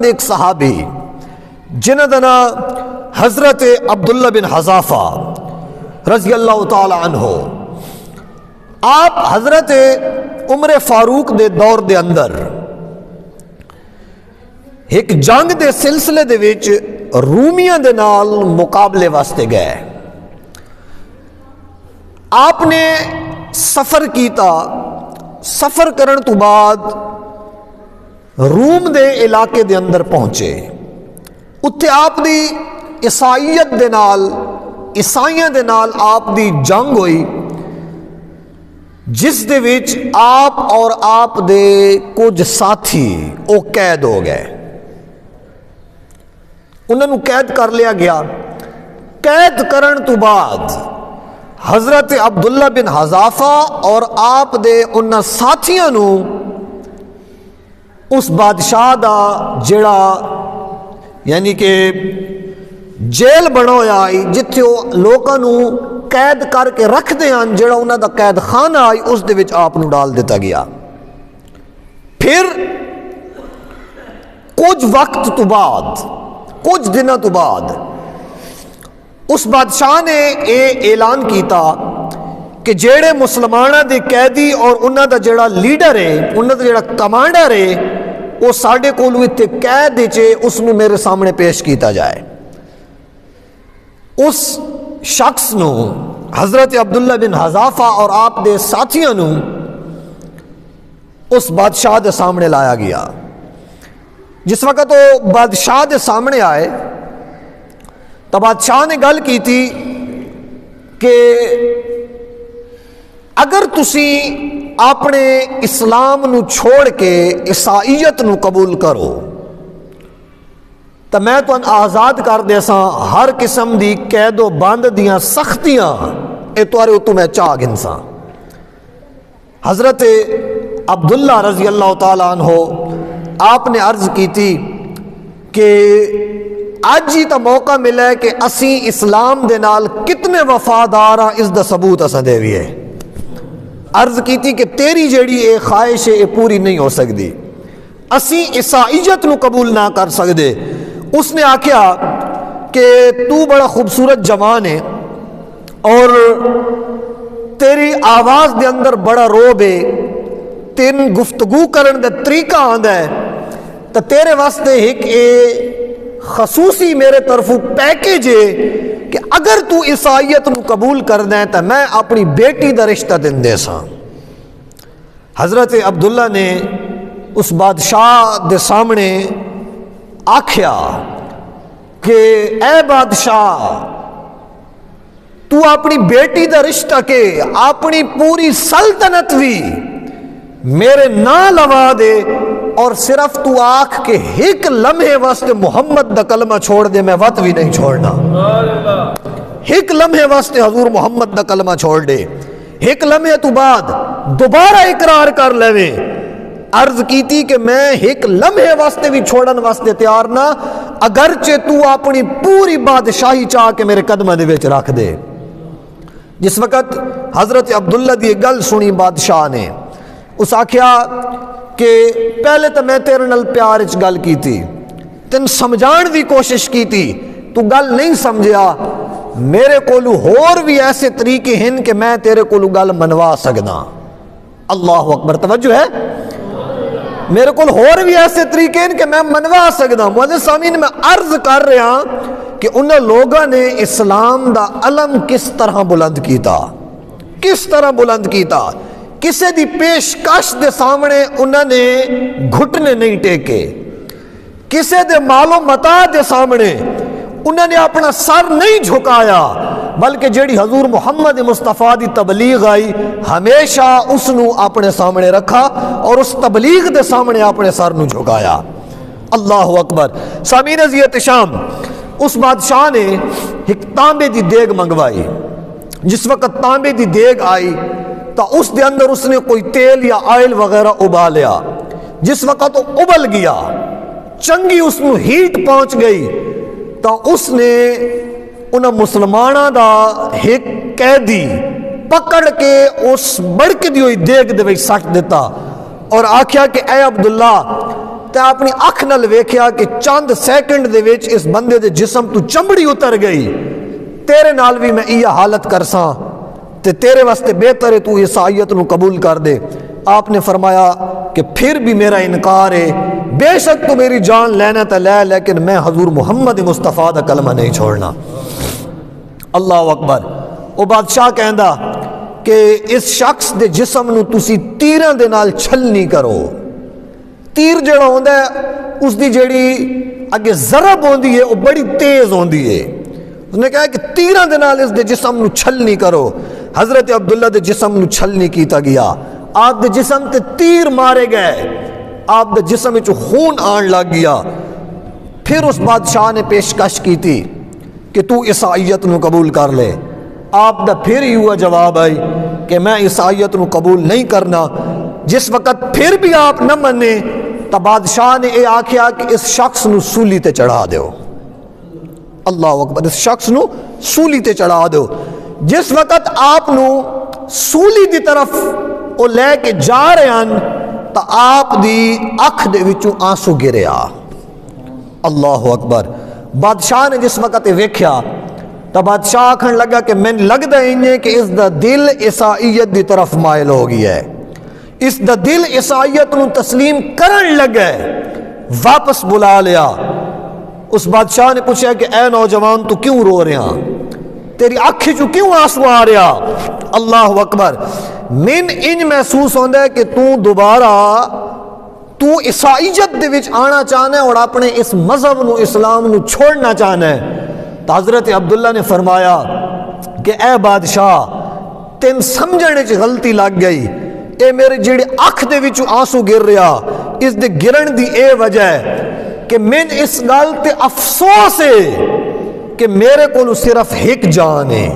ایک صحابی جنہاں دا نام حضرت عبداللہ بن حذافہ رضی اللہ تعالی عنہ، آپ حضرت عمر فاروق دے دور دے اندر ایک جنگ دے سلسلے دے وچ رومیاں دے نال مقابلے واسطے گئے۔ آپ نے سفر کیتا، سفر کرن تو بعد روم دے علاقے دے اندر پہنچے۔ اتھے آپ دی عیسائیت دے نال، عیسائیاں دے نال آپ دی جنگ ہوئی، جس دے وچ آپ اور آپ دے کچھ ساتھی او قید ہو گئے۔ انہوں نے قید کر لیا گیا۔ قید کرن تو بعد حضرت عبداللہ بن حذافہ اور آپ دے انہاں ساتھیاں نو اس بادشاہ دا جڑا یعنی کہ جیل بنا ہوا آئی جتھے لوکاں نو قید کر کے رکھ دے ہیں، جڑا انہاں دا قید خانہ آئی، اس دے وچ آپ نو ڈال دیتا گیا۔ پھر کچھ وقت تو بعد، کچھ دنوں تو بعد اس بادشاہ نے یہ اعلان کیتا کہ جڑے مسلمانہ دے قیدی اور انہاں دا جڑا لیڈر ہے، انہاں دا جڑا کمانڈر ہے، وہ ساڑھے کولو اتھے قید دیچے، اس نو میرے سامنے پیش کیتا جائے۔ اس شخص نو حضرت عبداللہ بن حذافہ اور آپ دے ساتھیاں نو اس بادشاہ دے سامنے لایا گیا۔ جس وقت وہ بادشاہ دے سامنے آئے تو بادشاہ نے گل کی تھی کہ اگر تسی اپنے اسلام نو چھوڑ کے عیسائیت نو قبول کرو تو میں تو آزاد کر دے ساں، ہر قسم دی قید و بند دیاں سختیاں اتوارے تو میں چاہ گنساں۔ حضرت عبداللہ رضی اللہ تعالیٰ عنہ آپ نے عرض کی تھی کہ آج ہی تا موقع ملا ہے کہ اسی اسلام دے نال کتنے وفادار ہیں، اس دا ثبوت اساں دے وی ہے۔ عرض کی تھی کہ تیری جیڑی اے خواہش ہے اے پوری نہیں ہو سکتی، اسی عیسائیت نو قبول نہ کر سکتے۔ اس نے آکھیا کہ تو بڑا خوبصورت جوان ہے اور تیری آواز دے اندر بڑا روب ہے، تین گفتگو کرن دے طریقہ آندا ہے، تو تیرے واسطے ایک خصوصی میرے طرفوں پیکیج ہے کہ اگر تو عیسائیت نو قبول کر دیں تو میں اپنی بیٹی دا رشتہ دن دے ساں۔ حضرت عبداللہ نے اس بادشاہ دے سامنے آکھیا کہ اے بادشاہ، تو اپنی بیٹی دا رشتہ کے اپنی پوری سلطنت بھی میرے نا لوا دے، اور صرف تو آنکھ کے ایک لمحے واسطے محمد دا کلمہ چھوڑ دے، میں وقت بھی نہیں چھوڑنا۔ ایک لمحے واسطے حضور محمد دا کلمہ چھوڑ دے، ایک لمحے تو بعد دوبارہ اقرار کر لے۔ عرض کی تھی کہ میں ایک لمحے واسطے بھی چھوڑن واسطے تیار نہ، اگرچہ تو اپنی پوری بادشاہی چاہ کے میرے قدمہ دے وچ رکھ دے۔ جس وقت حضرت عبداللہ دی گل سنی بادشاہ نے، اس آکھیا کہ پہلے تو میں تیرے نال پیار وچ گل کی تھی، تین سمجھان دی کوشش کی تھی، تو گل نہیں سمجھیا، میرے کولو ہور بھی ایسے طریقے ہیں کہ میں تیرے کولو گل منوا سکنا۔ اللہ اکبر، توجہ ہے، میرے کول ہور بھی ایسے طریقے ہیں کہ میں منوا سکنا۔ معزز سامعین، میں عرض کر رہا کہ انہاں لوگاں نے اسلام دا علم کس طرح بلند کیتا، کس طرح بلند کیتا۔ کسے دی پیشکش دے سامنے انہوں نے گھٹنے نہیں ٹیکے، کسے دے مال و متاع دے سامنے انہوں نے اپنا سر نہیں جھکایا، بلکہ جیڑی حضور محمد مصطفیٰ دی تبلیغ آئی ہمیشہ اس نو اپنے سامنے رکھا اور اس تبلیغ دے سامنے اپنے سر نو جھکایا۔ اللہ اکبر۔ سامعین عزیز احتشام، اس بادشاہ نے ایک تانبے دی دیگ منگوائی۔ جس وقت تانبے دی دیگ آئی تو اس دے اندر اس نے کوئی تیل یا آئل وغیرہ ابالیا۔ جس وقت وہ ابل گیا، چنگی اس نو ہیٹ پہنچ گئی، تو اس نے انہاں مسلمانہ دا ایک قیدی پکڑ کے اس بڑک دی ہوئی دیگ دے وچ سٹ دیتا اور آکھیا کہ اے عبداللہ، تے اپنی اکھ نال ویکھیا کہ چند سیکنڈ دے وچ اس بندے دے جسم تو چمڑی اتر گئی، تیرے نال بھی میں یہ حالت کرساں تے تیرے واسطے بہتر ہے تو عیسائیت نو قبول کر دے۔ آپ نے فرمایا کہ پھر بھی میرا انکار ہے، بے شک تو میری جان لینا تے لے، لیکن میں حضور محمد مصطفیٰ دا کلمہ نہیں چھوڑنا۔ اللہ اکبر۔ وہ بادشاہ کہندا کہ اس شخص دے جسم نو تسی تیراں دے نال چھلنی کرو۔ تیر جڑا ہوندا ہے اس دی جڑی اگے ضرب ہوندی ہے وہ بڑی تیز ہوندی ہے۔ اس نے کہا کہ تیراں دے نال اس دے جسم نو چھلنی کرو۔ حضرت عبداللہ دے جسم نو چھلنی کیتا گیا، آپ دے جسم تے تیر مارے گئے، آپ دے جسم وچ خون آن لگ گیا۔ پھر اس بادشاہ نے پیشکش کی تھی کہ تو عیسائیت نو قبول کر لے۔ آپ دا پھر ہی ہوا جواب آئی کہ میں عیسائیت نو قبول نہیں کرنا۔ جس وقت پھر بھی آپ نہ منے تو بادشاہ نے یہ آکھیا کہ اس شخص نو سولی تے چڑھا دیو۔ اللہ اکبر۔ اس شخص نو سولی تے چڑھا دیو۔ جس وقت آپ نو سولی دی طرف وہ لے کے جا رہے ہیں تو آپ دی اکھ دے وچوں آنسو گریا۔ اللہ اکبر۔ بادشاہ نے جس وقت ویکھیا تو بادشاہ آکھن لگا کہ میں لگدا ہے کہ اس دا دل عیسائیت دی طرف مائل ہو گیا ہے، اس دا دل عیسائیت نو تسلیم کرن لگا ہے۔ واپس بلا لیا۔ اس بادشاہ نے پوچھا کہ اے نوجوان تو کیوں رو رہا، تیری اکھ چوں کیوں آنسو آ رہا؟ اللہ اکبر۔ من انج محسوس ہوندا ہے کہ تو دوبارہ تو عیسائیت دے وچ آنا چاہنا ہے اور اپنے اس مذہب نو اسلام نو چھوڑنا چاہنا ہے۔ تو حضرت عبداللہ نے فرمایا کہ اے بادشاہ تین سمجھنے چ غلطی لگ گئی، اے میرے جڑے اکھ دے وچوں آنسو گر رہا اس دے گرن دی اے وجہ ہے کہ من اس گل تے افسوس ہے کہ میرے کو صرف ایک جان ہے،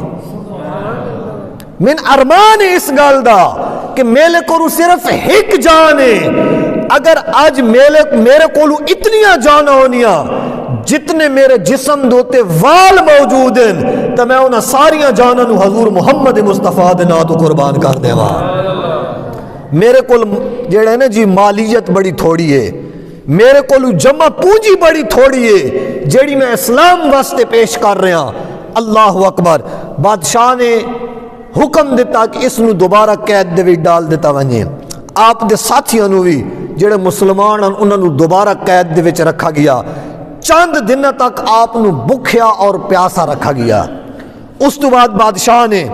من ارمان ہے اس گل دا کہ میرے کو صرف ایک جان ہے۔ اگر اج میرے کو اتنیاں جانا ہونیاں جتنے میرے جسم دوتے وال موجود ہیں تو میں انہاں ساریاں جاناں نو حضور محمد مصطفیٰ دے نام تو قربان کر دیواں۔ میرے کو جڑا ہے نا جی مالیت بڑی تھوڑی ہے، میرے کو جمع پونجی بڑی تھوڑی ہے جیڑی میں اسلام واسطے پیش کر رہا۔ اللہ اکبر۔ بادشاہ نے حکم دیتا کہ اس نو دوبارہ قید دے وچ ڈال دیتا ونجے۔ آپ دے ساتھیاں نو بھی جڑے مسلمان ہیں انہاں نو دوبارہ قید دے وچ رکھا گیا۔ چند دن تک آپ نو بھکھیا اور پیاسا رکھا گیا۔ اس تو بعد بادشاہ نے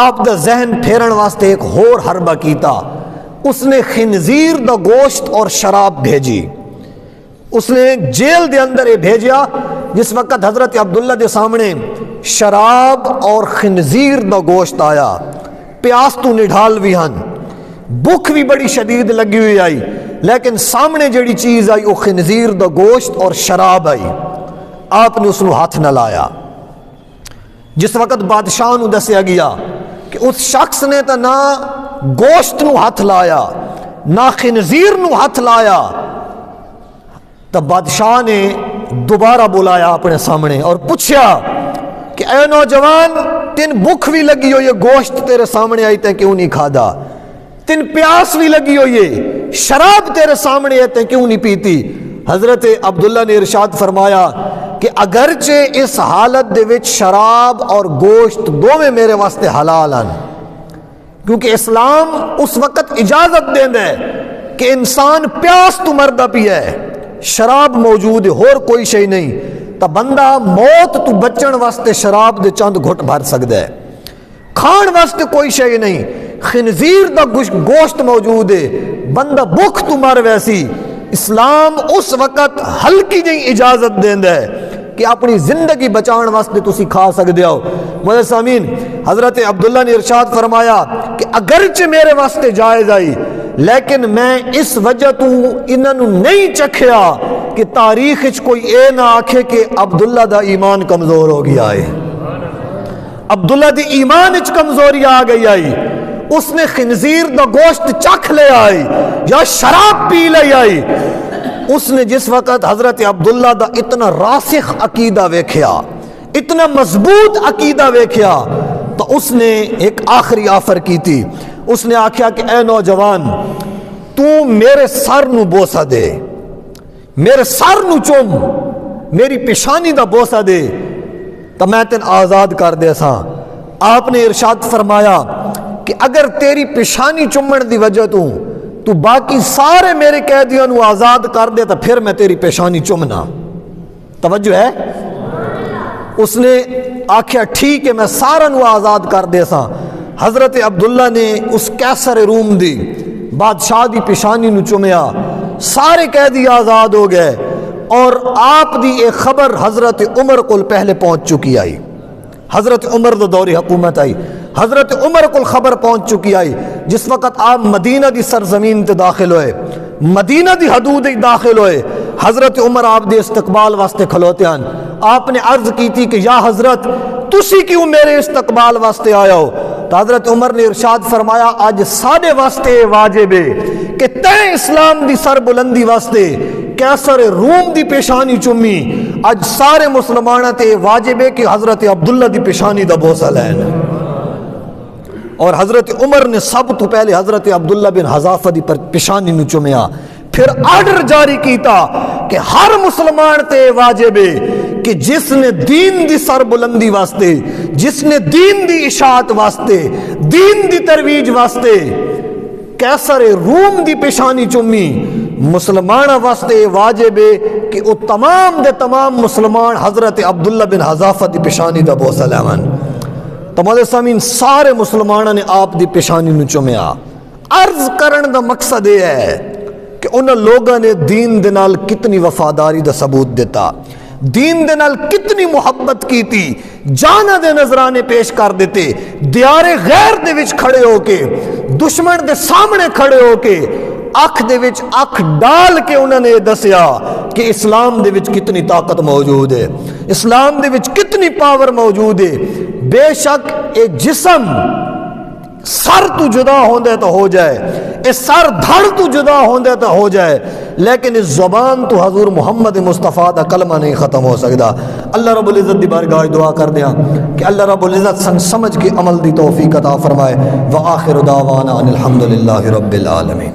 آپ دا ذہن پھیرن واسطے ایک ہور حربہ کیتا۔ اس نے خنزیر دا گوشت اور شراب بھیجی۔ اس نے جیل دے اندر یہ بھیجیا جس وقت حضرت عبداللہ دے سامنے شراب اور خنزیر دا گوشت آیا، پیاس تو نڈھال بھی ہن، بھوک بھی بڑی شدید لگی ہوئی آئی، لیکن سامنے جڑی چیز آئی وہ خنزیر دا گوشت اور شراب آئی۔ آپ نے اس نو ہاتھ نہ لایا۔ جس وقت بادشاہ نو دسیا گیا کہ اس شخص نے تو نہ گوشت نو ہاتھ لایا نہ خنزیر نو ہاتھ لایا، تو بادشاہ نے دوبارہ بلایا اپنے سامنے اور پوچھا کہ اے نوجوان تین بھوک بھی لگی ہو یہ گوشت تیرے سامنے آئی تے کیوں نہیں کھادا، تین پیاس بھی لگی ہو یہ شراب تیرے سامنے آئی تے کیوں نہیں پیتی؟ حضرت عبداللہ نے ارشاد فرمایا کہ اگرچہ اس حالت دے وچ شراب اور گوشت دونوں میرے واسطے حلال ہیں، کیونکہ اسلام اس وقت اجازت دیندا ہے کہ انسان پیاس تو مردہ پیا ہے، شراب موجود ہے اور کوئی شے نہیں، تو بندہ موت تو بچن واسطے شراب دے چند گھٹ بھر سکتا ہے، کھان واسطے کوئی شے نہیں، خنزیر دا گوشت موجود ہے، بندہ بھوک تو مر ویسی۔ اسلام اس وقت ہلکی جی اجازت دیندا ہے کہ اپنی زندگی بچان واسطے تسی کھا سکتے ہو۔ میرے سامعین، حضرت عبداللہ نے ارشاد فرمایا کہ اگرچہ میرے واسطے جائز آئی لیکن میں اس وجہ تو انہاں نو نہیں چکھیا کہ تاریخ وچ کوئی اے نہ آکھے کہ عبداللہ دا ایمان کمزور ہو گیا ہے، عبداللہ دی ایمان وچ کمزوری آ گئی آئی، اس نے خنزیر دا گوشت چکھ لے آئی یا شراب پی لے آئی۔ اس نے جس وقت حضرت عبداللہ دا اتنا راسخ عقیدہ ویکھیا، اتنا مضبوط عقیدہ ویکھیا، تو اس نے ایک آخری آفر کی تھی۔ اس نے آکھیا کہ اے نوجوان تو میرے سر نو بوسہ دے، میرے سر نو چوم میری پیشانی دا بوسہ دے تو میں تین آزاد کر دے سا۔ آپ نے ارشاد فرمایا کہ اگر تیری پیشانی چومن دی وجہ تو باقی سارے میرے قیدیوں نو آزاد کر دے تو پھر میں تیری پیشانی چومنا۔ توجہ ہے؟ اس نے آکھیا ٹھیک ہے میں سارا نو آزاد کر دے سا۔ حضرت عبداللہ نے اس کیسر روم دی بادشاہ دی پیشانی نو چومیا، سارے قیدی آزاد ہو گئے، اور آپ دی ایک خبر حضرت عمر کو پہلے پہنچ چکی آئی۔ حضرت عمر دو دور حکومت آئی، حضرت عمر کو خبر پہنچ چکی آئی۔ جس وقت آپ مدینہ دی سرزمین تے داخل ہوئے، مدینہ دی حدود داخل ہوئے، حضرت عمر آپ دے استقبال واسطے کھلوتے ہیں۔ آپ نے عرض کی تھی کہ یا حضرت تسی کیوں میرے استقبال واسطے آیا ہو؟ تو حضرت عمر نے ارشاد فرمایا آج ساڈے واسطے واجب ہے کہ تے اسلام دی سر بلندی واسطے کیسر روم دی پیشانی چومی، اج سارے مسلمانوں تے واجب ہے کہ حضرت عبداللہ دی پیشانی دا بوسہ لین۔ اور حضرت عمر نے سب تو پہلے حضرت عبداللہ بن حذافہ دی پیشانی نو چومیا، پھر آرڈر جاری کیتا کہ ہر مسلمان تے واجب ہے کہ جس نے دین دی سر بلندی واسطے، جس نے دین دی اشاعت واسطے، دین دی ترویج واسطے کیسر روم دی پیشانی چومی، مسلمان واسطے واجب ہے کہ وہ تمام دے تمام مسلمان حضرت عبداللہ بن حذافہ دی پیشانی دا بوسہ لیون۔ تمہارے سامین سارے مسلمانوں نے آپ دی پیشانی نو چومیا۔ عرض کرن دا مقصد یہ ہے کہ انہاں لوگاں نے دین دے نال کتنی وفاداری دا ثبوت دیتا، دین دے نال کتنی محبت کی تھی، جانا دے نظرانے پیش کر دیتے، دیار غیر دے وچ کھڑے ہو کے، دشمن دے سامنے کھڑے ہو کے، اکھ دے وچ اکھ ڈال کے انہوں نے دسیا کہ اسلام دے وچ کتنی طاقت موجود ہے، اسلام دے وچ کتنی پاور موجود ہے۔ بے شک اے جسم سر تو جدا ہوندے تو ہو جائے، اے سر دھڑ تو جدا ہوندے تو ہو جائے، لیکن اس زبان تو حضور محمد مصطفیٰ دا کلمہ نہیں ختم ہو سکتا۔ اللہ رب العزت دی بارگاہ دعا کر دیا کہ اللہ رب العزت سمجھ کے عمل دی توفیق عطا فرمائے۔ وآخر دعوانا ان الحمدللہ رب العالمین۔